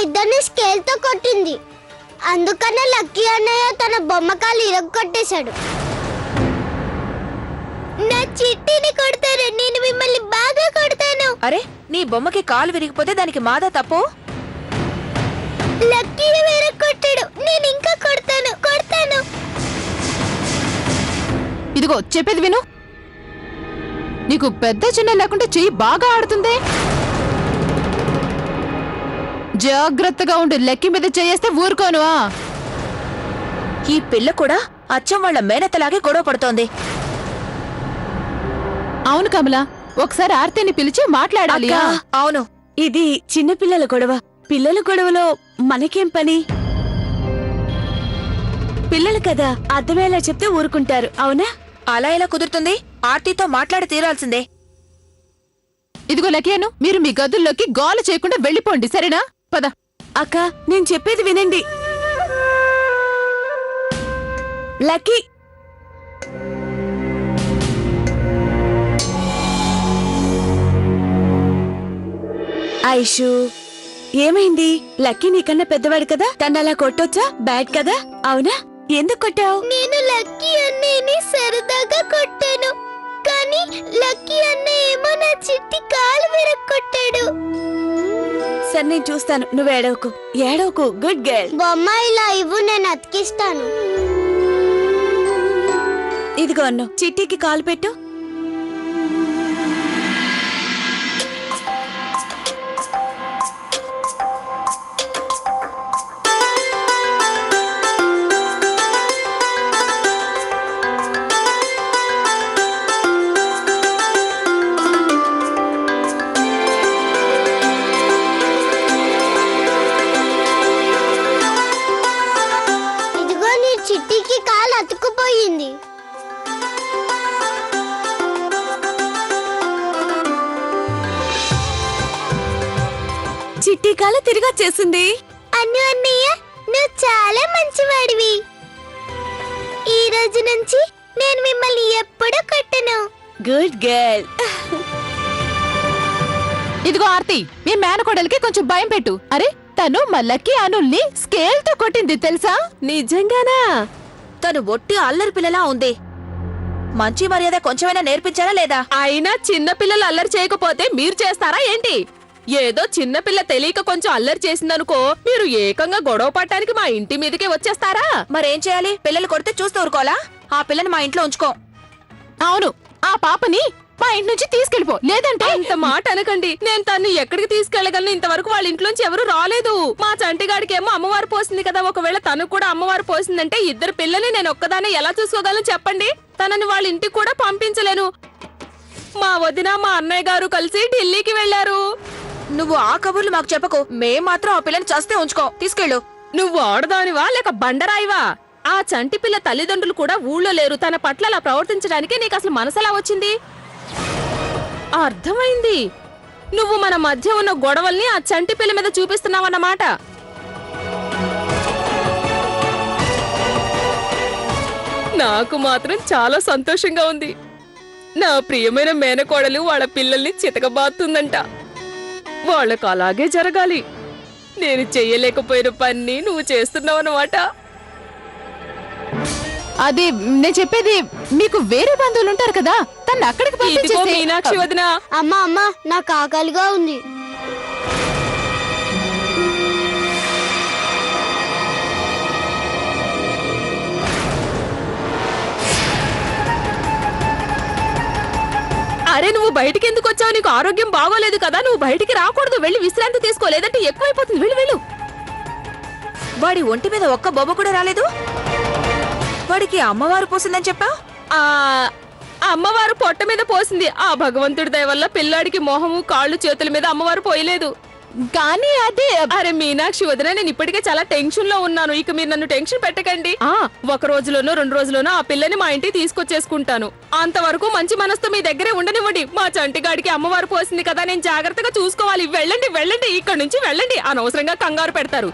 ఇద్దరిని స్కేల్ తో కొట్టింది. అందుకనే లక్కీ అన్నయ్య తన బొమ్మకాలు ఇరగొట్టేశాడు. నా చిట్టిని కొడతారు, నేను మిమ్మల్ని బాగా కొడతాను. అరే, నీ బొమ్మకి కాలు విరిగిపోతే దానికి మాదా తప్పు? లక్కీ విరగొట్టాడు, నేను ఇంకా కొడతాను. ఇదిగో చెప్పేది విను. నీకు పెద్ద చిన్న లేకుంటే చెయ్యి బాగా ఆడుతుంది. జాగ్రత్తగా ఉండు, లక్కీ మీద చేయేస్తే ఊరుకోను. ఈ పిల్ల కూడా అచ్చం వాళ్ళ మేనత్తలాగే గొడవ పడుతోంది. అవును కమల, ఒకసారి ఆర్తిని పిలిచి మాట్లాడాలి. అవును, ఇది చిన్నపిల్లల గొడవ. పిల్లల గొడవలో మనకేం పని? పిల్లలు కదా, అర్థమయ్యేలా చెప్తే ఊరుకుంటారు. అవునా? అలా ఎలా కుదురుతుంది? ఆర్తితో మాట్లాడి తీరాల్సిందే. ఇదిగో లక్కీను, మీరు మీ గదుల్లోకి గోల చేయకుండా వెళ్ళిపోండి, సరేనా? పద. అక్క, నేను చెప్పేది వినండి. లక్కీ, ఐషు, ఏమైంది? లక్కీ నీకన్నా పెద్దవాడు కదా, తను అలా కొట్టొచ్చా? బ్యాడ్ కదా? అవునా? ఎందుకు కొట్టావు? నేను లక్కీ అన్నయ్యని సరదాగా కొట్టాను, కానీ లక్కీ అన్నయ్య ఏమో నా చిట్టి కాలు విరగొట్టాడు. సరే, నేను చూస్తాను, నువ్వు ఏడవకు. Good girl. బొమ్మ ఇలా ఇవ్వు, నేను అతికిస్తాను. ఇదిగో అన్ను, చిట్టికి కాలు పెట్టు. ఇదిగో నీ చిట్టికి కాలు అతుక్కుపోయింది. చిట్టి కాలు తిరిగొచ్చేసింది. అన్ను అన్నయ్య, నువ్వు చాలా మంచివాడివి. ఈ రోజు నుంచి నేను మిమ్మల్ని ఎప్పుడూ కొట్టను. Good girl. ఇదిగో ఆర్తి, మీ మేనకోడలికి కొంచెం భయం పెట్టు. అరే, తను మా లక్కీ అనుల్ని స్కేల్ తో కొట్టింది తెలుసా? నిజంగానా? తను ఒట్టి అల్లరి పిల్లలా ఉంది. మంచి మర్యాద కొంచెమైనా నేర్పించారా లేదా? అయినా చిన్నపిల్లలు అల్లరి చేయకపోతే మీరు చేస్తారా ఏంటి? ఏదో చిన్నపిల్ల తెలియక కొంచెం అల్లరి చేసిందనుకో, మీరు ఏకంగా గొడవ పడటానికి మా ఇంటి మీదకే వచ్చేస్తారా? మరేం చేయాలి? పిల్లలు కొడితే చూస్తూ ఊరుకోవాలా? ఆ పిల్లని మా ఇంట్లో ఉంచుకో. అవును, ఆ పాపని మా ఇంటి నుంచి తీసుకెళ్ళిపో, లేదంటే. ఇంత మాట అనకండి. నేను తను ఎక్కడికి తీసుకెళ్లగలను? ఇంతవరకు వాళ్ళ ఇంట్లోంచి ఎవరు రాలేదు. మా చంటిగాడికి ఏమో అమ్మవారు పోసింది కదా, ఒకవేళ తను కూడా అమ్మవారు పోసిందంటే ఇద్దరు పిల్లల్ని నేను ఒక్కదానే ఎలా చూసుకోగలను చెప్పండి? తనని వాళ్ళ ఇంటికి కూడా పంపించలేను. మా వదిన, మా అన్నయ్య గారు కలిసి ఢిల్లీకి వెళ్లారు. నువ్వు ఆ కబుర్లు మాకు చెప్పకు. మేం మాత్రం ఆ పిల్లని చస్తే ఉంచుకో. తీసుకెళ్ళు. నువ్వు ఆడదానివా లేక బండరాయివా? ఆ చంటి పిల్ల తల్లిదండ్రులు కూడా ఊళ్ళో లేరు. తన పట్ల అలా ప్రవర్తించడానికి నీకు అసలు మనసెలా వచ్చింది? అర్థమైంది, నువ్వు మన మధ్య ఉన్న గొడవల్ని ఆ చంటి పిల్ల మీద చూపిస్తున్నావన్నమాట. నాకు మాత్రం చాలా సంతోషంగా ఉంది. నా ప్రియమైన మేనకోడలు వాళ్ళ పిల్లల్ని చితకబాతుందంట. వాళ్ళకు అలాగే జరగాలి. నేను చెయ్యలేకపోయిన పని నువ్వు చేస్తున్నావన్నమాట. అది నేను చెప్పేది, మీకు వేరే బంధువులు ఉంటారు కదా, తను అక్కడికి ఇదిగో పంపించేస్తే. మీనాక్షి వదినా, అమ్మా నాకు ఆకలిగా ఉంది. అరే నువ్వు బయటికి ఎందుకు వచ్చావు? నీకు ఆరోగ్యం బాగోలేదు కదా, నువ్వు బయటికి రాకూడదు. వెళ్ళి విశ్రాంతి తీసుకో, లేదంటే ఎక్కువైపోతుంది. వెళ్ళు. వాడి ఒంటి మీద ఒక్క బొమ్మ కూడా రాలేదు. వాడికి అమ్మవారు పోసిందని చెప్పావు. ఆ అమ్మవారు పొట్ట మీద పోసింది. ఆ భగవంతుడి దయ వల్ల పిల్లాడికి మొహము, కాళ్ళు, చేతుల మీద అమ్మవారు పోయలేదు. కానీ అదే. అరే మీనాక్షి వదిన, నేను ఇప్పటికే చాలా టెన్షన్ లో ఉన్నాను. ఇక మీరు నన్ను టెన్షన్ పెట్టకండి. ఒక రోజులోనో 2 రోజులోనో ఆ పిల్లని మా ఇంటికి తీసుకొచ్చేసుకుంటాను. అంతవరకు మంచి మనసుతో మీ దగ్గరే ఉండనివ్వండి. మా చంటిగాడికి అమ్మవారు పోసింది కదా, నేను జాగ్రత్తగా చూసుకోవాలి. వెళ్ళండి, ఇక్కడ నుంచి వెళ్ళండి. అనవసరంగా కంగారు పెడతారు.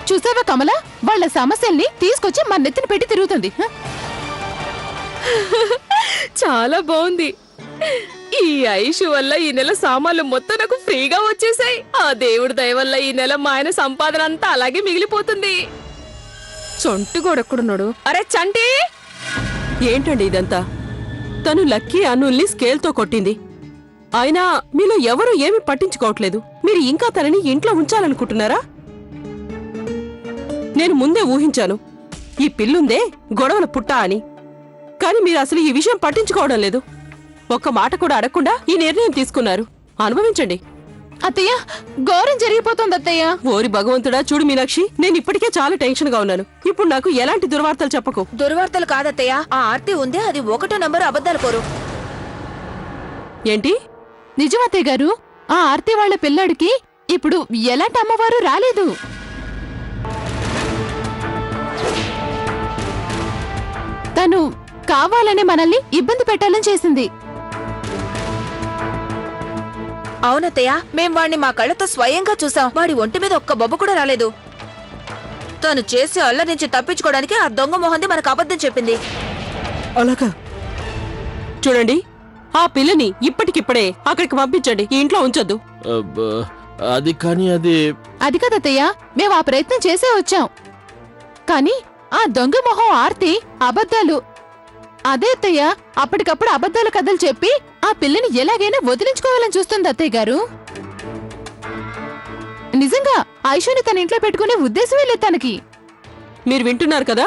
చూసావా కమల, వాళ్ళ సమస్యల్ని తీసుకొచ్చి మన నెత్తిన పెట్టి తిరుగుతుంది. చాలా బాగుంది. ఈ ఐషు వల్ల ఈ నెల సామాన్లు మొత్తం నాకు ఫ్రీగా వచ్చేసాయి. ఆ దేవుడి దయ వల్ల ఈ నెల మా ఆయన సంపాదన అంతా అలాగే మిగిలిపోతుంది. చంటి కూడా ఎక్కడున్నాడు? అరే చంటి! ఏంటండి ఇదంతా? తను లక్కీ అనుల్ని స్కేల్తో కొట్టింది. అయినా మీలో ఎవరూ ఏమీ పట్టించుకోవట్లేదు. మీరు ఇంకా తనని ఇంట్లో ఉంచాలనుకుంటున్నారా? నేను ముందే ఊహించాను ఈ పిల్లుందే గొడవల పుట్ట అని. కాని మీరు అసలు ఈ విషయం పట్టించుకోవడం లేదు. ఒక్క మాట కూడా అడగకుండా ఈ నిర్ణయం తీసుకున్నారు. అనుభవించండి. అత్తయ్య, ఘోరం జరిగిపోతుంది అత్తయ్య. ఓరి భగవంతుడా, చూడు మీనాక్షి, నేను ఇప్పటికే చాలా టెన్షన్ గా ఉన్నాను. ఇప్పుడు నాకు ఎలాంటి దుర్వార్తలు చెప్పకు. దుర్వార్తలు కాదత్తయ్య, ఆ ఆర్తి ఉందే అది 1వ నంబరు అబద్ధాలు కోరు. ఏంటి? నిజం అత్తయ్య గారు, ఆ ఆర్తి వాళ్ళ పిల్లాడికి ఇప్పుడు ఎలాంటి అమ్మవారు రాలేదు. తను కావాలనే మనల్ని ఇబ్బంది పెట్టాలని చేసింది. అవునత్తయ్య, మేం వాణ్ణి మా కళ్ళతో స్వయంగా చూసాం. వాడి ఒంటి మీద ఒక్క బొబ్బ కూడా రాలేదు. తను చేసే అల్ల నుంచి తప్పించుకోవడానికి ఆ దొంగ మొహంది మనకు అబద్ధం చెప్పింది. అలాగా? చూడండి, ఆ పిల్లని ఇప్పటికిప్పుడే అక్కడికి పంపించండి. ఈ ఇంట్లో ఉంచొద్దు. అది కానీ అది కదత్తయ్య, మేము ఆ ప్రయత్నం చేసే వచ్చాం. కాని ఆ దొంగ మొహం ఆర్తి అబద్ధాలు. అదే అత్తయ్య, అప్పటికప్పుడు అబద్ధాల కథలు చెప్పి ఆ పిల్లని ఎలాగైనా వదిలించుకోవాలని చూస్తుంది అత్తయ్య గారు. నిజంగా ఐషుని తన ఇంట్లో పెట్టుకునే ఉద్దేశమే లేదు తనకి. మీరు వింటున్నారు కదా?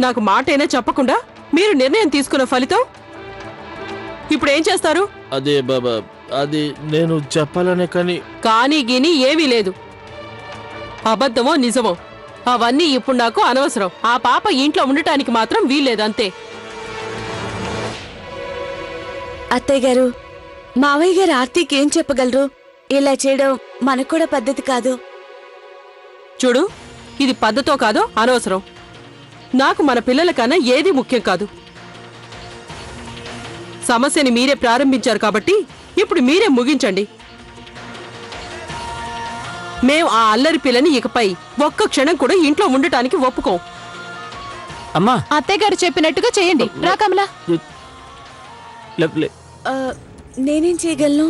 నాకు మాటైనా చెప్పకుండా మీరు నిర్ణయం తీసుకున్న ఫలితం ఇప్పుడు ఏం చేస్తారు? అది నేను చెప్పాలనే కానీ గీని ఏమీ లేదు. అబద్ధమో నిజమో అవన్నీ ఇప్పుడు నాకు అనవసరం. ఆ పాప ఇంట్లో ఉండటానికి మాత్రం వీల్లేదంతే. అత్తయ్య గారు, మావయ్య గారు ఆర్తికి ఏం చెప్పగలరు? ఇలా చేయడం మనకు కూడా పద్ధతి కాదు. చూడు, ఇది పద్ధతో కాదో అనవసరం. నాకు మన పిల్లల కన్నా ఏది ముఖ్యం కాదు. సమస్యని మీరే ప్రారంభించారు కాబట్టి ఇప్పుడు మీరే ముగించండి. మేం ఆ అల్లరి పిల్లని ఇకపై ఒక్క క్షణం కూడా ఇంట్లో ఉండటానికి ఒప్పుకోం. అమ్మా, అత్తయ్య గారు చెప్పినట్టుగా చేయండి. రా కమలా. నేనేం చేయగలను?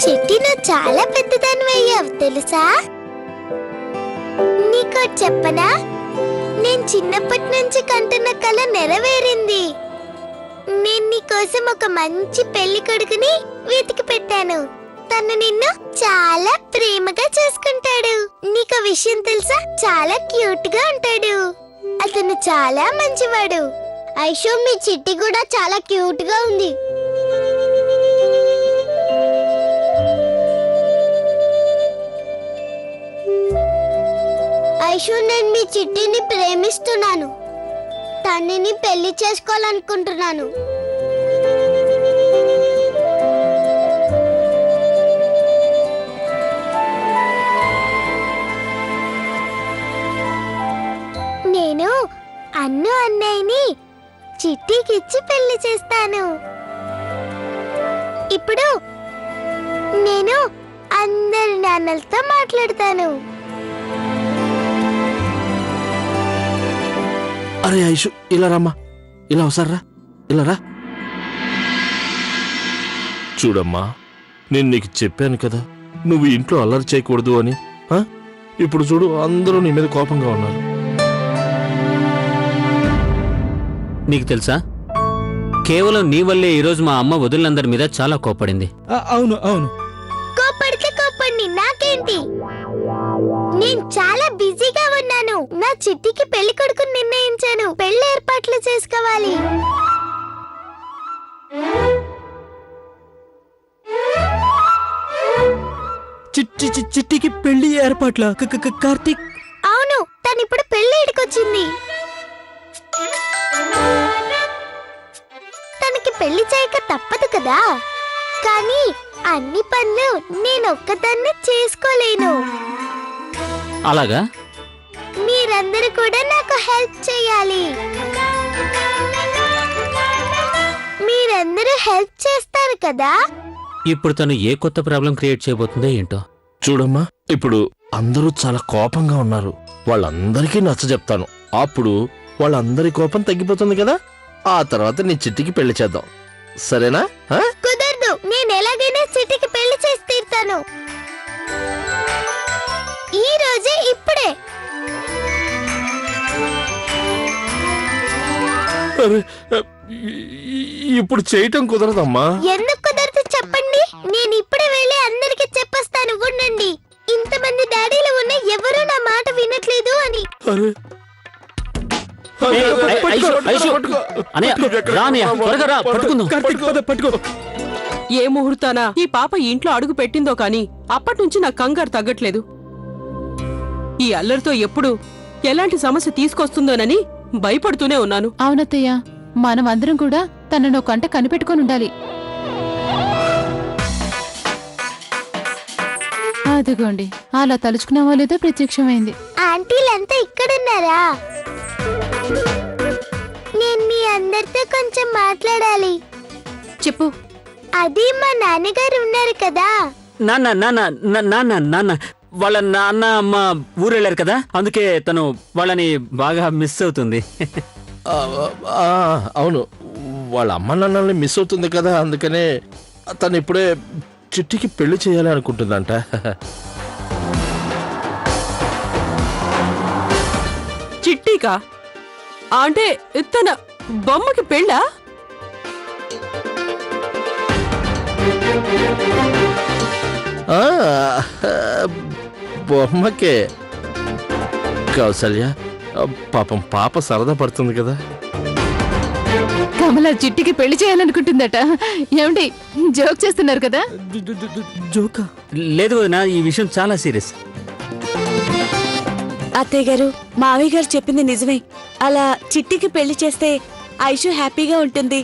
చిట్టి, నువ్వు చాలా పెద్దదానివి అయ్యావు తెలుసా? నీకు చెప్పనా? నేను చిన్నప్పటి నుంచి కంటున్న కల నెరవేరింది. నేను నీకోసం ఒక మంచి పెళ్లి కొడుకుని వెతికి పెట్టాను. తను నిన్ను చాలా ప్రేమగా చూసుకుంటాడు. నీకు విషయం తెలుసా? చాలా క్యూట్ గా ఉంటాడు. అతను చాలా మంచివాడు. ఐషు, మీ చిట్టి కూడా చాలా క్యూట్ గా ఉంది. ఐషు, నేను మీ చిట్టిని ప్రేమిస్తున్నాను. తనని పెళ్లి చేసుకోవాలనుకుంటున్నాను. నేను అన్నయ్యని చిట్టికిచ్చి పెళ్లి చేస్తాను. ఇప్పుడు నేను అందరి నాన్నలతో మాట్లాడతాను. అరే ఐషు, ఇలా రామ్మా, ఇలా వస్తారా, ఇలా రా. చూడమ్మా, నేను నీకు చెప్పాను కదా నువ్వు ఇంట్లో అల్లరి చేయకూడదు అని. ఇప్పుడు చూడు, అందరూ నీ మీద కోపంగా ఉన్నారు. నీకు తెలుసా, కేవలం నీ వల్లే ఈరోజు మా అమ్మ వదిలినందరి మీద చాలా కోపడింది. అవును అవును, కోపడితే కోపండి, నాకేంటి? నేను చాలా బిజీగా ఉన్నాను. నా చిట్టికి పెళ్లి కొడుకుని నిర్ణయించాను. పెళ్లి ఏర్పాట్లు చేసుకోవాలి. చిట్టికి పెళ్లి ఏర్పాట్ల కార్తీక్? అవును, తను ఇప్పుడు పెళ్లి ఇడికొచ్చింది. తనకి పెళ్లి చేయక తప్పదు కదా. కానీ అన్ని పనులు నేనొక్కదాన్ని చేసుకోలేను. అలాగా? మీరందరూ మీరందరూ కూడా నాకు హెల్ప్ చేయాలి. మీరందరూ హెల్ప్ చేస్తారు కదా? ఇప్పుడు తను ఏ కొత్త ప్రాబ్లం క్రియేట్ చేయబోతుందో ఏంటో. చూడమ్మా, ఇప్పుడు అందరూ చాలా కోపంగా ఉన్నారు. వాళ్ళందరికీ నచ్చ చెప్తాను. అప్పుడు వాళ్ళందరి కోపం తగ్గిపోతుంది కదా. ఆ తర్వాత నీ చిట్టికి పెళ్లి చేద్దాం, సరేనా? ఆ? కుదరదు. నేను ఎలాగైనా చిట్టికి పెళ్లి చేసి తీరుతాను. ఈ రోజే, ఇప్పుడే. అరే, ఇప్పుడు చేయటం కుదరదమ్మా. ఎందుకు కుదరదు చెప్పండి. నేను ఇప్పుడే వెళ్ళి అందరికి చెప్పేస్తాను. ఉండండి. ఇంతమంది డాడీలు ఉన్న ఎవరూ నా మాట వినట్లేదు అని. అరే కార్తీక్ పద, పట్టుకో. ఏ ముహూర్తాన ఈ పాప ఈ ఇంట్లో అడుగు పెట్టిందో కాని అప్పటినుంచి నా కంగారు తగ్గట్లేదు. ఈ అల్లరితో ఎప్పుడు ఎలాంటి సమస్య తీసుకొస్తుందోనని భయపడుతూనే ఉన్నాను. అవునత్తయ్య, మనం అందరం కూడా తనను ఒక కంట కనిపెట్టుకొని ఉండాలి. అదిగోండి, అలా తలుచుకున్నావో లేదో ప్రత్యక్షమైంది. ఆంటీలంతా ఇక్కడున్నారా? నేను మీ అందరితో కొంచెం మాట్లాడాలి. చెప్పు. అది మా నాన్నగారు ఉన్నారు కదా. నాన్న నాన్న నాన్న నాన్న వాళ్ళ నాన్న అమ్మ ఊరెళ్ళారు కదా, అందుకే తను వాళ్ళని బాగా మిస్ అవుతుంది. అవును, వాళ్ళ అమ్మ నాన్నల్ని మిస్ అవుతుంది కదా, అందుకనే తను ఇప్పుడే చిట్టికి పెళ్లి చేయాలి అనుకుంటుందంట. చిట్టికా? అంటే తన బొమ్మకి పెళ్ళా? ఆ, బొమ్మకే. కౌసల్య, పాపం పాప సరదా పడుతుంది కదా. కమల చిట్టికి పెళ్లి చేయాలనుకుంటుందట. ఏమండి, జోక్ చేస్తున్నారు కదా? జోకా? లేదు వదినా, ఈ విషయం చాలా సీరియస్. అత్తయ్య గారు, మావయ్య గారు చెప్పింది నిజమే. అలా చిట్టికి పెళ్లి చేస్తే ఐషు హ్యాపీగా ఉంటుంది.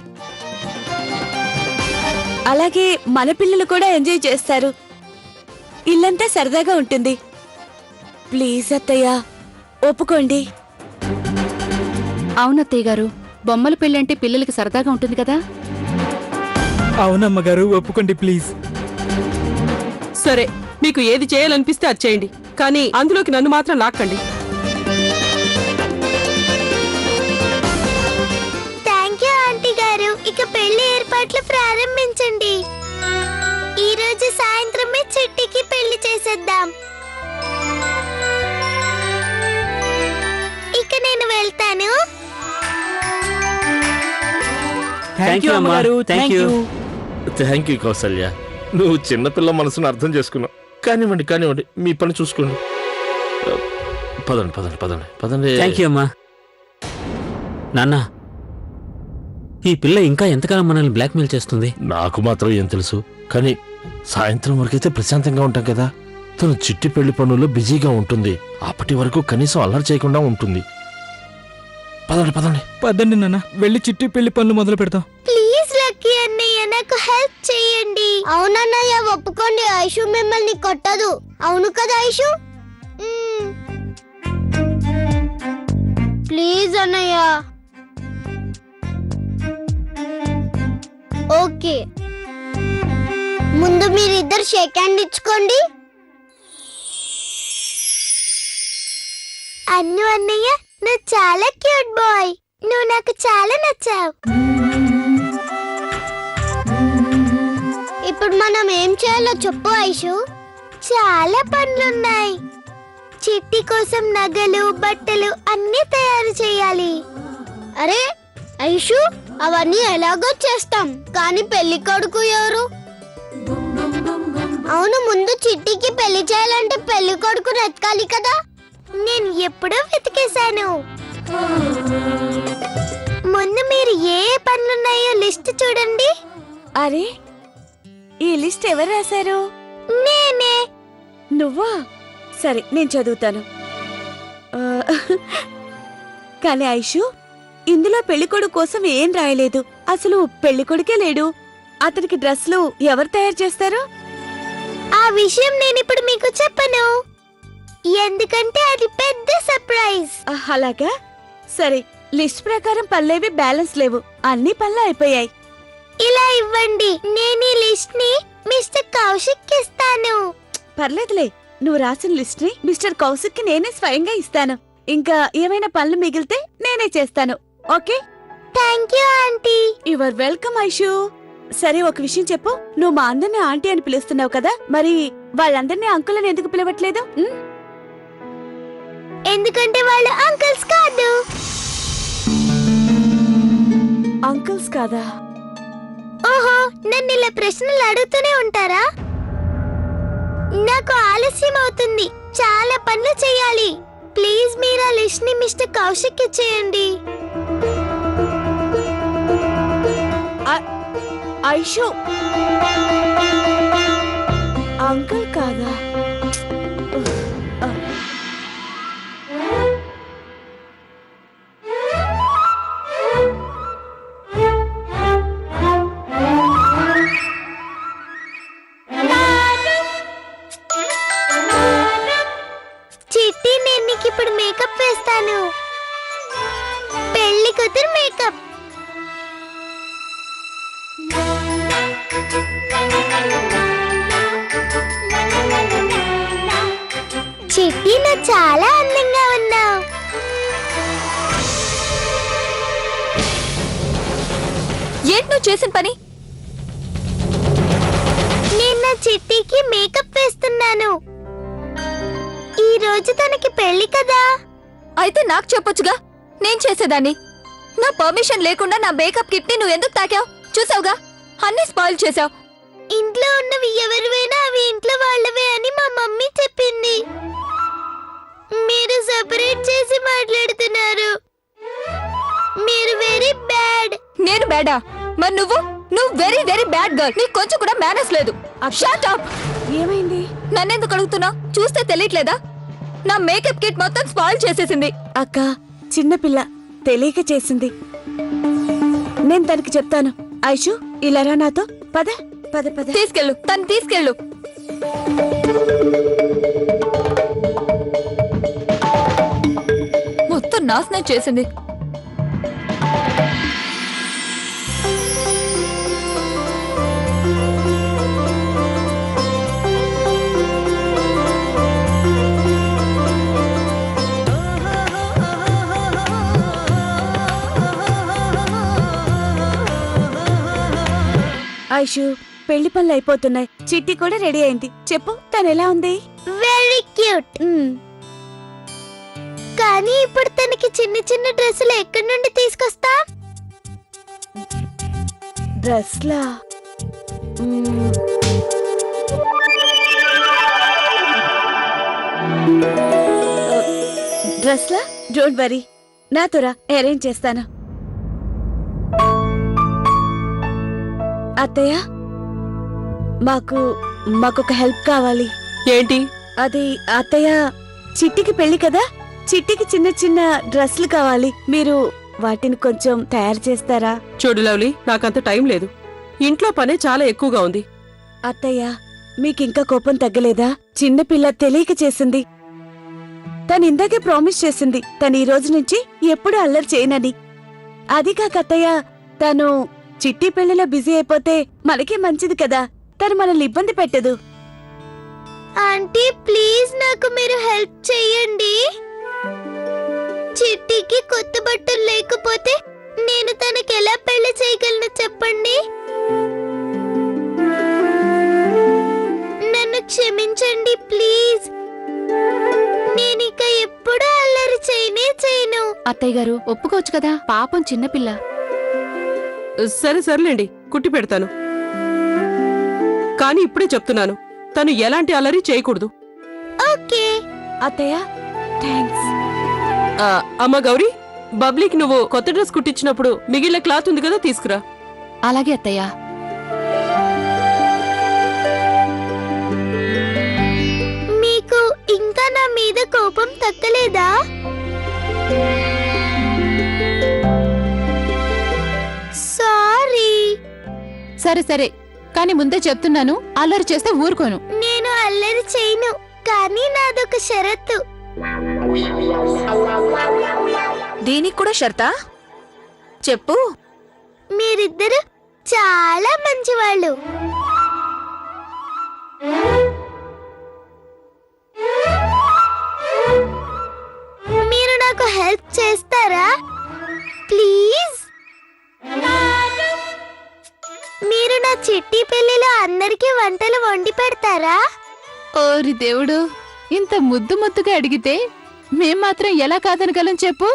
అలాగే మన పిల్లలు కూడా ఎంజాయ్ చేస్తారు. ఇల్లంతా సరదాగా ఉంటుంది. ప్లీజ్ అత్తయ్య, ఒప్పుకోండి. అవునత్తయ్య గారు, బొమ్మల పెళ్ళంటే పిల్లలకి సరదాగా ఉంటుంది కదా. అవునమ్మగారు, ఒప్పుకోండి ప్లీజ్. సరే, మీకు ఏది చేయాలనిపిస్తే అది చేయండి, కానీ అందులోకి నన్ను మాత్రం లాక్కండి. థ్యాంక్ యూ ఆంటీ గారు. ఇక పెళ్లి ఏర్పాట్లు ప్రారంభించండి. ఈ రోజు సాయంత్రమే చిట్టికి పెళ్లి చేసేద్దాం. ఇక నేను వెళ్తాను. థ్యాంక్ యూ అమ్మగారు, thank you. Thank you Kausalya, నువ్వు చిన్నపిల్ల మనసును అర్థం చేసుకున్నావు. కానివ్వండి కానివ్వండి, మీ పని చూసుకోండి. పదండి పదండి పదండి పదండి. థ్యాంక్ యూ అమ్మా. నాన్న, ఈ పిల్ల ఇంకా ఎంతకాలం మనల్ని బ్లాక్మెయిల్ చేస్తుంది? నాకు మాత్రం ఏం తెలుసు, కానీ సాయంత్రం వరకైతే ప్రశాంతంగా ఉంటాం కదా. తను చిట్టి పెళ్లి పనుల్లో బిజీగా ఉంటుంది. అప్పటి వరకు కనీసం అల్లరి చేయకుండా ఉంటుంది. పదండి పదండి. పదండి నాన్న, వెళ్ళి చిట్టి పెళ్లి పనులు మొదలు పెడతాం. ప్లీజ్ లక్కీ అన్నయ్య, నాకు హెల్ప్ చేయండి. అవునన్నయ్య, ఒప్పుకోండి. ఐషు మిమ్మల్ని కొట్టదు. అవును కదా ఐషు? ప్లీజ్ అన్నయ్య. ఓకే, ముందు మీరిద్దరు షేక్ హ్యాండ్ ఇచ్చుకోండి. అన్ను అన్నయ్య, నువ్వు చాలా క్యూట్ బాయ్. నువ్వు నాకు చాలా నచ్చావు. ఇప్పుడు మనం ఏం చేయాలో చెప్పు ఐషు. చాలా పనులున్నాయి. చిట్టి కోసం నగలు, బట్టలు అన్నీ తయారు చేయాలి. అరే ఐషు, అవన్నీ ఎలాగో చేస్తాం, కానీ పెళ్లి కొడుకు ఎవరు? అవును, ముందు చిట్టికి పెళ్లి చేయాలంటే పెళ్లి కొడుకు వెతకాలి కదా. నేను ఎప్పుడో వెతికేశాను. ముందు మీరు ఏ పనులున్నాయో లిస్ట్ చూడండి. అరే, ఈ లిస్ట్ ఎవరు రాశారు? నేనే. నువ్వా? సరే, నేను చదువుతాను. ఆ, కానీ ఐషు, ఇందులో పెళ్లికొడుకు కోసం ఏం రాయలేదు. అసలు పెళ్లికొడుకే లేడు. అతనికి డ్రెస్లు ఎవరు తయారు చేస్తారు? ఆ విషయం నేను ఇప్పుడు మీకు చెప్పను, ఎందుకంటే అది పెద్ద సర్ప్రైజ్. అలాగా సరే, లిస్ట్ ప్రకారం పనులేవి బ్యాలెన్స్ లేవు, అన్ని పనులు అయిపోయాయి. ఇలా ఇవ్వండి, నేను ఈ లిస్ట్ ని మిస్టర్ కౌశిక్ ఇస్తాను. పర్లేదులే, నువ్వు రాసిన లిస్ట్ ని మిస్టర్ కౌశిక్ కి నేనే స్వయంగా ఇస్తాను. ఇంకా ఏమైనా పనులు మిగిలితే నేనే చేస్తాను. Okay? Thank you aunty. Your welcome Aishu. సరే, ఒక విషయం చెప్పు, నువ్వు మా అందరిని ఆంటీ అని పిలుస్తున్నావు కదా, మరి వాళ్ళందరినీ అంకుల్ అని ఎందుకు పిలవట్లేదు? ఎందుకంటే వాళ్ళు అంకుల్స్ కాదు. అంకుల్స్ కాదా? ఓహో, నన్ను ఇలా ప్రశ్నలు అడుగుతూనే ఉంటారా? నాకు ఆలస్యం అవుతుంది, చాలా పనులు చేయాలి. ప్లీజ్ మీరు ఆ లిస్ట్ ని మిస్టర్ కౌశిక్ ఇచ్చేయండి. ఐషు అంకుల్ కాదా? చిట్టి, నేను నీకు ఇప్పుడు మేకప్ వేస్తాను. పెళ్లి కూతురు మేకప్. చిట్టి, నువ్వు చాలా అందంగా ఉన్నావు. ఏంటి నువ్వు చేసిన పని? నేను నా చిట్టికి మేకప్ వేస్తున్నాను. ఈ రోజు తనకి పెళ్లి కదా. అయితే నాకు చెప్పొచ్చుగా, నేను చేసేదాన్ని. నా పర్మిషన్ లేకుండా నా మేకప్ కిట్ ని నువ్వు ఎందుకు తాకావు? చూసావుగా, అన్ని స్పాయిల్ చేసావు. ఇంట్లో ఉన్నవి ఎవరివైనా అవి ఇంట్లో వాళ్ళవే అని మా మమ్మీ చెప్పింది. మీరు సెపరేట్ చేసి మాట్లాడుతున్నారు. మీరు వెరీ బ్యాడ్. నేను బ్యాడా? మరి నువ్వు వెరీ వెరీ బ్యాడ్ గర్ల్. నీకు కొంచెం కూడా మేనర్స్ లేదు. Shut up. ఏమైంది? నన్నెందుకు అడుగుతున్నావు? చూస్తే తెలియట్లేదా? నా మేకప్ కిట్ మొత్తం స్పాయిల్ చేసేసింది. అక్క, చిన్నపిల్ల తెలియక చేసింది. నేను తనకి చెప్తాను. ఐషు, ఇలా రా నాతో. పద పద పద. తీసుకెళ్ళు, తను తీసుకెళ్ళు. మొత్తం నాశనం చేసింది. ఐషు, పెళ్లి పనులు అయిపోతున్నాయి. చిట్టి కూడా రెడీ అయింది. చెప్పు, తను ఎలా ఉంది? Very cute. కానీ ఇప్పుడు తనకి చిన్న చిన్న డ్రెస్సులు ఎక్కడి నుండి తీసుకొస్తా? డ్రెస్లా? డ్రెస్లా? డోంట్ వరీ, నాతోరా, అరేంజ్ చేస్తాను. అత్తయ్య, మాకొక హెల్ప్ కావాలి. ఏంటి? అది అత్తయ్య, చిట్టికి పెళ్లి కదా, చిట్టికి చిన్న చిన్న డ్రెస్సులు కావాలి. మీరు వాటిని కొంచెం తయారు చేస్తారా? చూడు లవ్లీ, నాకంత టైం లేదు. ఇంట్లో పనే చాలా ఎక్కువగా ఉంది. అత్తయ్య, మీకింకా కోపం తగ్గలేదా? చిన్నపిల్ల తెలియక చేసింది. తను ఇందాకే ప్రామిస్ చేసింది, తను ఈ రోజు నుంచి ఎప్పుడూ అల్లరి చేయనని. అది కాక అత్తయ్య, తను చిట్టి పెళ్లిలో బిజీ అయిపోతే మనకే మంచిది కదా, తను మనల్ని ఇబ్బంది పెట్టదు. ఆంటీ, ప్లీజ్ నాకు మీరు హెల్ప్ చెయ్యండి. చిట్టికి కొత్త బట్టలు లేకపోతే నేను తనకి ఎలా పెళ్లి చేయగలను చెప్పండి. నన్ను క్షమించండి ప్లీజ్. నేనిక ఎప్పుడూ అల్లరి చేయను. అత్తయ్య గారు ఒప్పుకోవచ్చు కదా, పాపం చిన్నపిల్ల. సరే సర్లేండి, కుట్టి పెడతాను. కానీ ఇప్పుడే చెప్తున్నాను, తను ఎలాంటి అల్లరి చేయకూడదు. ఓకే అత్తయ్య, థ్యాంక్స్. అమ్మ గౌరీ, బబ్లీకి నువ్వు కొత్త డ్రెస్ కుట్టించినప్పుడు మిగిలిన క్లాత్ ఉంది కదా, తీసుకురా. అలాగే అత్తయ్య. మీకు ఇంకా నా మీద కోపం తగ్గలేదా? సారీ. సరే సరే, కానీ ముందే చెప్తున్నాను, అల్లరి చేస్తే ఊరుకోను. నేను అల్లరి చేయను, కానీ నాదొక షరతు. దీనికి కూడా షర్తా? చెప్పు. మీరిద్దరు చాలా మంచివాళ్ళు. మీరు నాకు హెల్ప్ చేస్తారా ప్లీజ్? మీరు నా చిట్టి పెళ్లిలో అందరికీ వంటలు వండి పెడతారా? ఓరి దేవుడు, ఇంత ముద్దు ముద్దుగా అడిగితే మేం మాత్రం ఎలా కాదనగలం చెప్పు?